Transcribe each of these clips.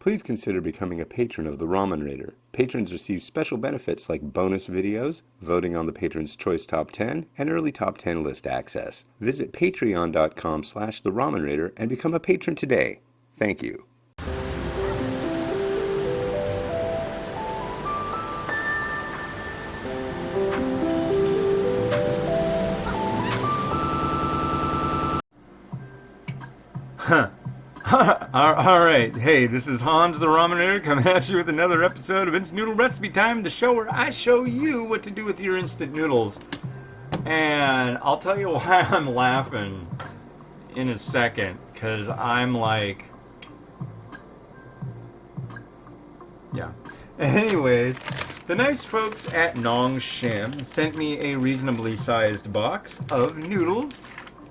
Please consider becoming a patron of the Ramen Rater. Patrons receive special benefits like bonus videos, voting on the Patron's Choice Top 10, and early Top 10 list access. Visit patreon.com/theramenrater and become a patron today. Thank you. Alright, hey, this is Hans the Ramener coming at you with another episode of Instant Noodle Recipe Time, the show where I show you what to do with your instant noodles. And I'll tell you why I'm laughing in a second, because I'm like... Yeah. Anyways, the nice folks at Nongshim sent me a reasonably sized box of noodles.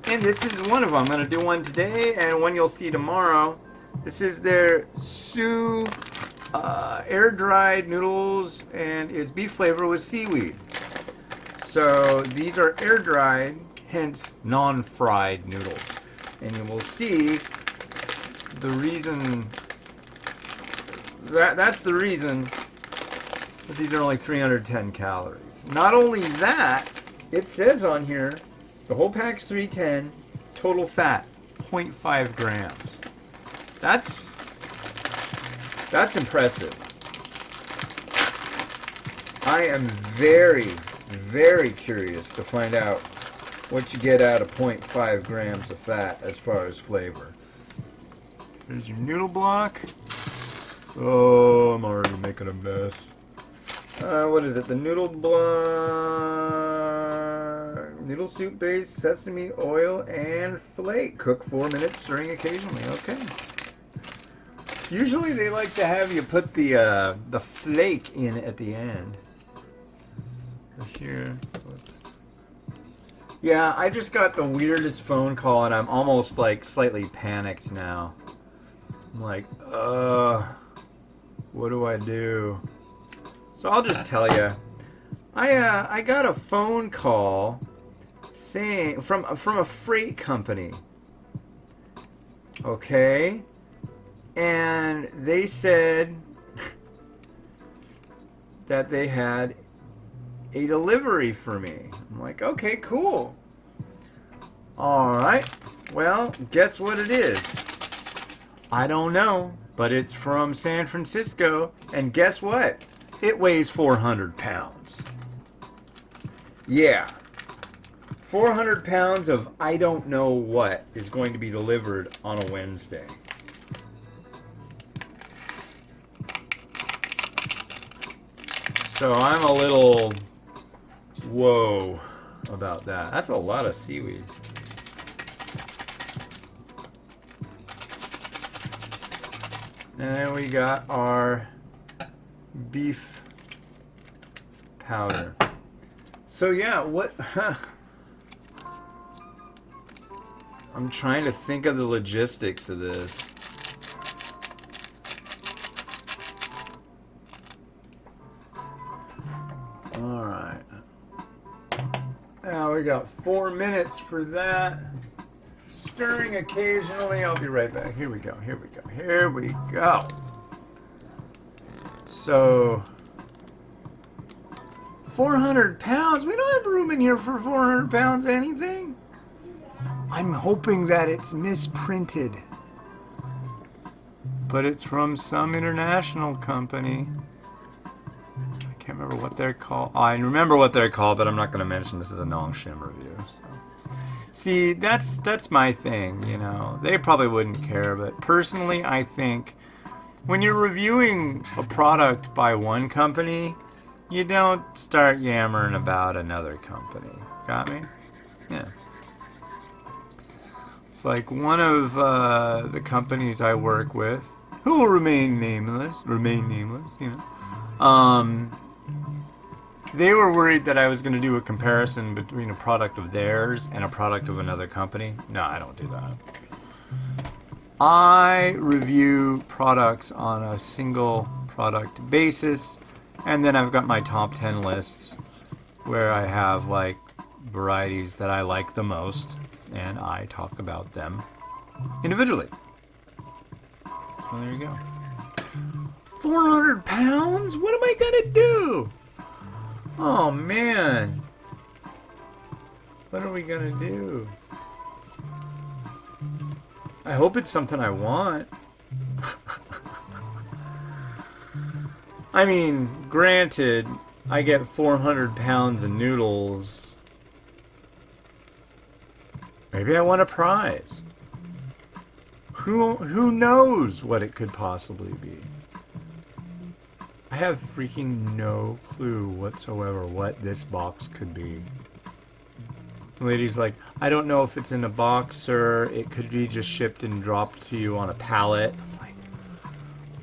And this is one of them. I'm going to do one today and one you'll see tomorrow. This is their Soo air-dried noodles, and it's beef flavor with seaweed. So these are air-dried, hence non-fried noodles. And you will see the reason, that's the reason that these are only 310 calories. Not only that, it says on here, the whole pack's 310, total fat, 0.5 grams. That's impressive. I am very, very curious to find out what you get out of 0.5 grams of fat as far as flavor. There's your noodle block. Oh, I'm already making a mess. What is it? The noodle block, noodle soup base, sesame oil, and flake. Cook 4 minutes, stirring occasionally. Okay. Usually they like to have you put the flake in at the end. Here, yeah, I just got the weirdest phone call, and I'm almost like slightly panicked now. I'm like, what do I do? So I'll just tell you, I got a phone call saying from a freight company, okay, and they said that they had a delivery for me. I'm like, okay, cool. All right, well, guess what it is? I don't know, but it's from San Francisco, and guess what? It weighs 400 pounds. Yeah. 400 pounds of I don't know what is going to be delivered on a Wednesday. So I'm a little whoa about that. That's a lot of seaweed. And then we got our beef powder. So yeah, what I'm trying to think of the logistics of this. All right. Now we got 4 minutes for that. Stirring occasionally. I'll be right back. Here we go. Here we go. Here we go. So 400 pounds? We don't have room in here for 400 pounds anything. I'm hoping that it's misprinted. But it's from some international company. I can't remember what they're called. I remember what they're called, but I'm not going to mention this is a Nongshim review. So. See, that's my thing, you know. They probably wouldn't care, but personally I think when you're reviewing a product by one company, you don't start yammering about another company. Got me? Yeah. It's like one of the companies I work with, who will remain nameless, you know. They were worried that I was going to do a comparison between a product of theirs and a product of another company. No, I don't do that. I review products on a single product basis, and then I've got my top 10 lists where I have like varieties that I like the most, and I talk about them individually. So there you go. 400 pounds? What am I gonna do? Oh man. What are we gonna do? I hope it's something I want. I mean, granted, I get 400 pounds of noodles. Maybe I want a prize. Who knows what it could possibly be? I have freaking no clue whatsoever what this box could be. The lady's like, I don't know if it's in a box, sir. It could be just shipped and dropped to you on a pallet.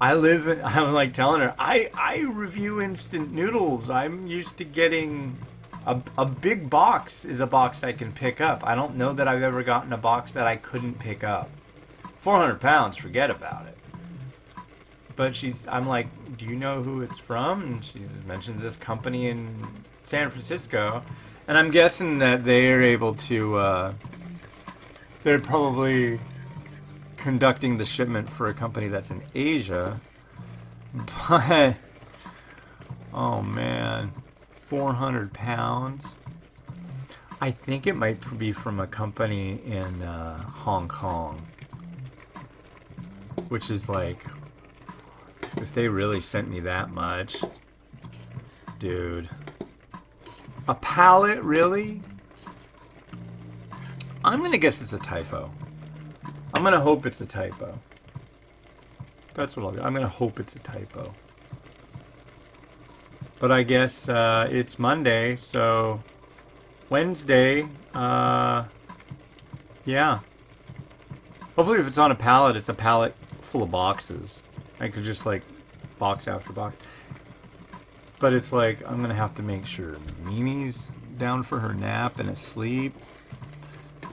I'm like telling her, I review instant noodles. I'm used to getting a big box is a box I can pick up. I don't know that I've ever gotten a box that I couldn't pick up. 400 pounds, forget about it. But I'm like, do you know who it's from? And she mentions this company in San Francisco. And I'm guessing that they're able to, they're probably conducting the shipment for a company that's in Asia. But, oh man, 400 pounds. I think it might be from a company in Hong Kong. Which is like, if they really sent me that much, dude. A pallet, really? I'm gonna guess it's a typo. I'm gonna hope it's a typo. That's what I'll do. I'm gonna hope it's a typo. But I guess it's Monday, so Wednesday, yeah. Hopefully if it's on a pallet, it's a pallet full of boxes. I could just like box after box. But it's like, I'm gonna have to make sure Mimi's down for her nap and asleep.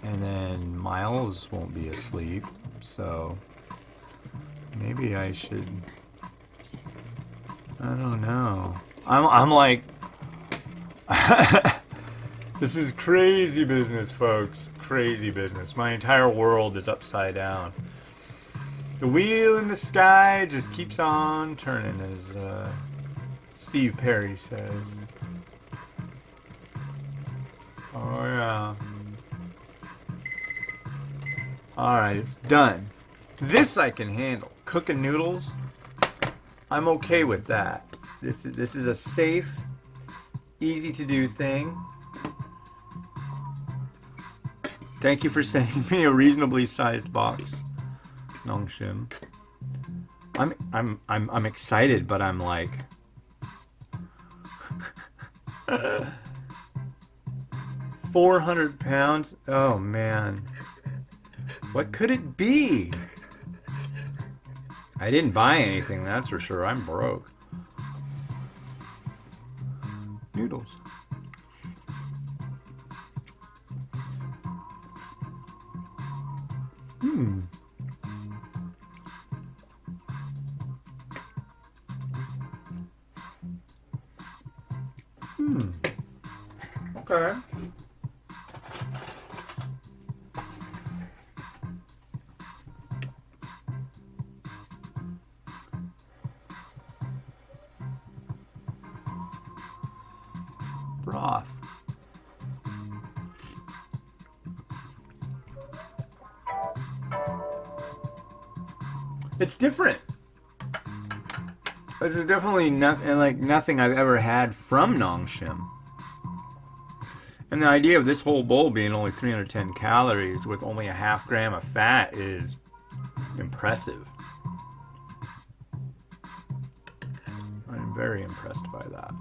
And then Miles won't be asleep. So maybe I should, I don't know. I'm like, this is crazy business, folks. Crazy business. My entire world is upside down. The wheel in the sky just keeps on turning, as Steve Perry says. Oh yeah. Alright, it's done. This I can handle. Cooking noodles, I'm okay with that. This is a safe, easy to do thing. Thank you for sending me a reasonably sized box, Nongshim. I'm excited, but I'm like 400 pounds? Oh man. What could it be? I didn't buy anything, that's for sure. I'm broke. Noodles. Okay. Broth. It's different. This is definitely nothing I've ever had from Nongshim. And the idea of this whole bowl being only 310 calories with only a half gram of fat is impressive. I'm very impressed by that.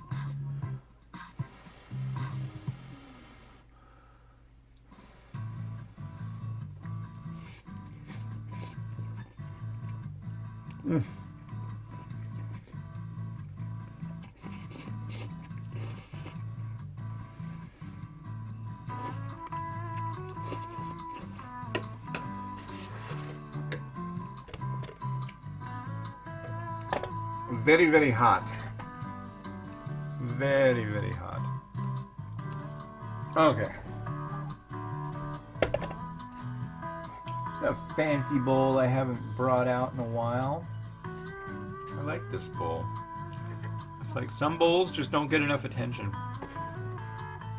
Very, very hot. Very, very hot. Okay. It's a fancy bowl I haven't brought out in a while. like this bowl. It's like some bowls just don't get enough attention.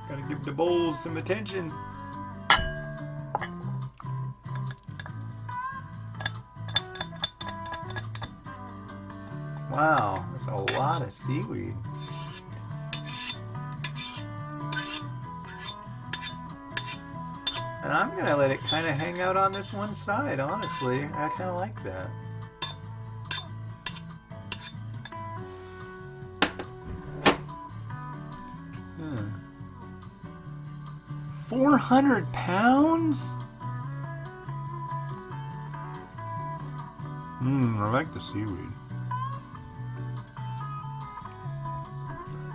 Gotta give the bowls some attention. Wow, that's a lot of seaweed. And I'm gonna let it kind of hang out on this one side, honestly. I kind of like that. 400 pounds? I like the seaweed.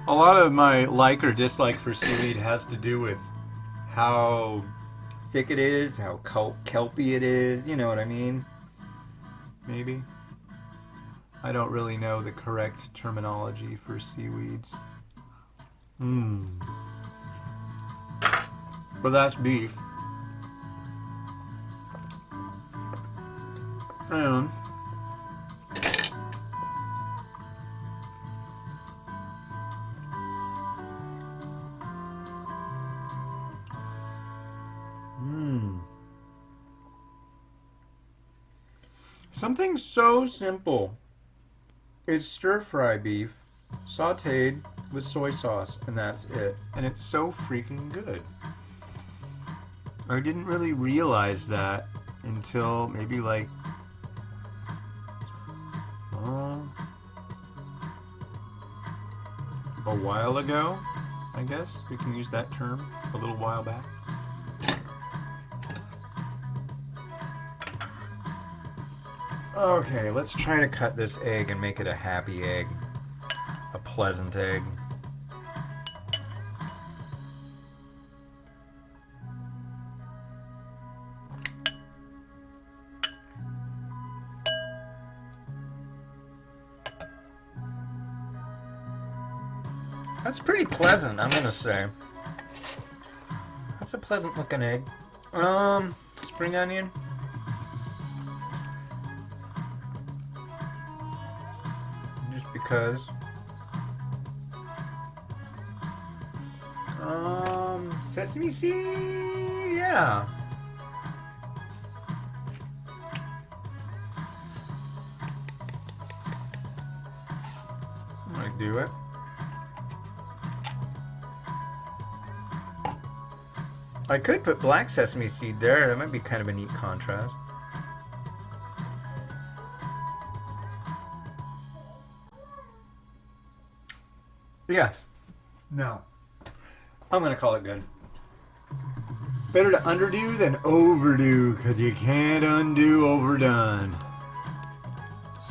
A lot of my like or dislike for seaweed has to do with how thick it is, how kelpy it is, you know what I mean? Maybe. I don't really know the correct terminology for seaweeds. But that's beef. And something so simple is stir-fry beef sauteed with soy sauce, and that's it. And it's so freaking good. I didn't really realize that until maybe like a while ago, I guess we can use that term, a little while back. Okay, let's try to cut this egg and make it a happy egg, a pleasant egg. That's pretty pleasant, I'm gonna say. That's a pleasant looking egg. Spring onion. Just because. Sesame seed, yeah. Might do it. I could put black sesame seed there. That might be kind of a neat contrast. Yes. No. I'm going to call it good. Better to underdo than overdo, because you can't undo overdone.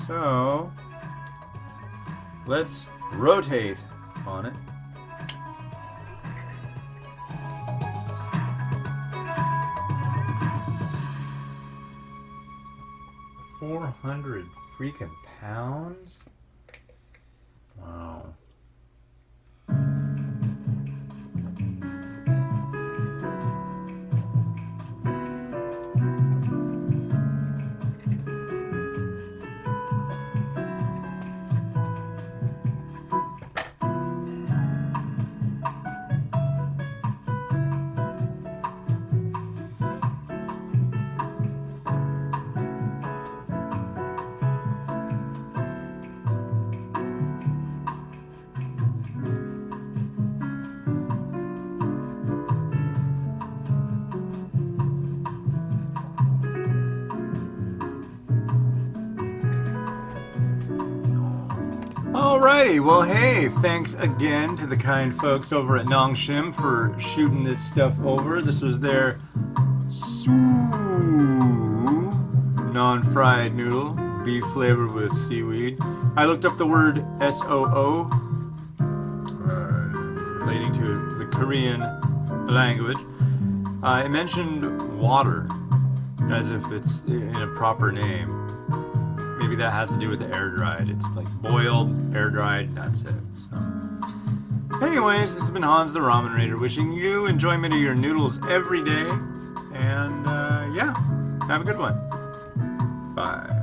So, let's rotate on it. $400 freaking pounds? Wow. Alrighty, well hey, thanks again to the kind folks over at Nongshim for shooting this stuff over. This was their Soo non-fried noodle, beef flavored with seaweed. I looked up the word S-O-O, relating to the Korean language. It mentioned water, as if it's in a proper name. Maybe that has to do with the air dried. It's like boiled, air dried, that's it. So, anyways, this has been Hans the Ramen Raider, wishing you enjoyment of your noodles every day. And yeah, have a good one. Bye.